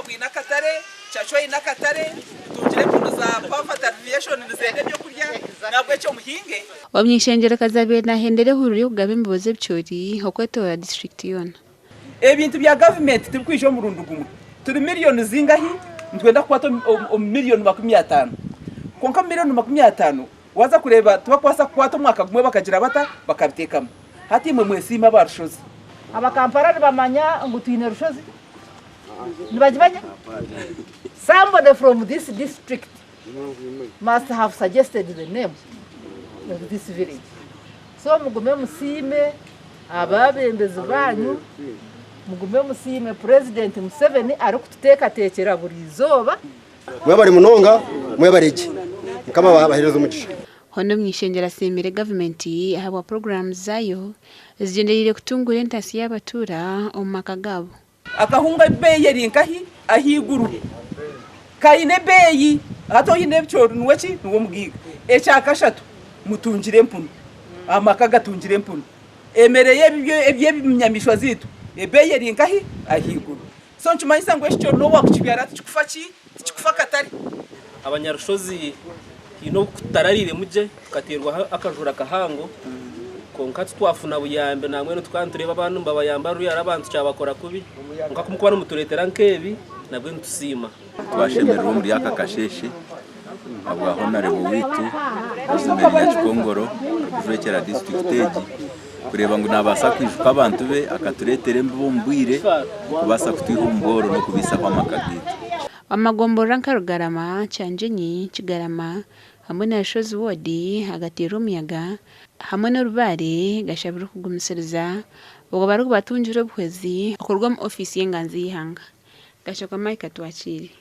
gwina katare chacho ina katare tungire kunuza pamfata aviation nizende byo kurya nabwo cyo muhinge Omuny'eishengyerokazi abena hendere hururi kugabe mboze byori okwetora district yona ebintu bya government tubikwisho mu rundugumwe turi miliyoni zingahi ndwenda kwato miliyoni 50 konka miliyoni 50 waza kureba tubakwasa kwato mwaka gumwe bakagira bata bakabitekamo hati mwe mwesima barushozi abakampara bamanya ngo tuyine rushozi nibajibanya. Somebody from this district must have suggested the name of this village. So mugume musime ababembezi banyu mugume musime President Museveni ari kututeka tekera buri zoba mwe bari munonga mwe bariki kama bahereza umugisha hono mw'ishengera semire government haba programs zayo zigenderire kutungura entasi y'abatuura omumaka gabo akahunga beye rinkahi ahiguru kaine beyi hato hine byo nweki nuwo mugiga ecyakashatu mutungire mpunu amaka gatungire mpunu emereye ebye binyamishwa zitu ebeye rinkahi ahiguru so nchumanyisa ngo eshyo no wakukibyara tikikufa katari abanyarushozi hino kutararire muje tukaterwa akajura kahango konka twafuna buyambe namwe no twantureba abantu mbabayamba ruyara abantu cyabakora kubi nka kumukwana muturetera nkebi nabwe ntusima twashemera muri aka kasheshe abo honorable witu Rosemary Chikongoro kuvekera district stage kureba ngo nabasa kwishuka abantu be akaturetere mbumbwire kubasa kutwiha obworo no kubisa kwa makagito amagombora nkarugarama cyanjenyi kigarama hamwe na shozi wodi agatera umuyaga hamwe n'urubare gashabira kugumisiriza ubwo bari kubatunjira obuhwezi akorwa mu office y'enganzi y'ihanga gashaka Mike twakiri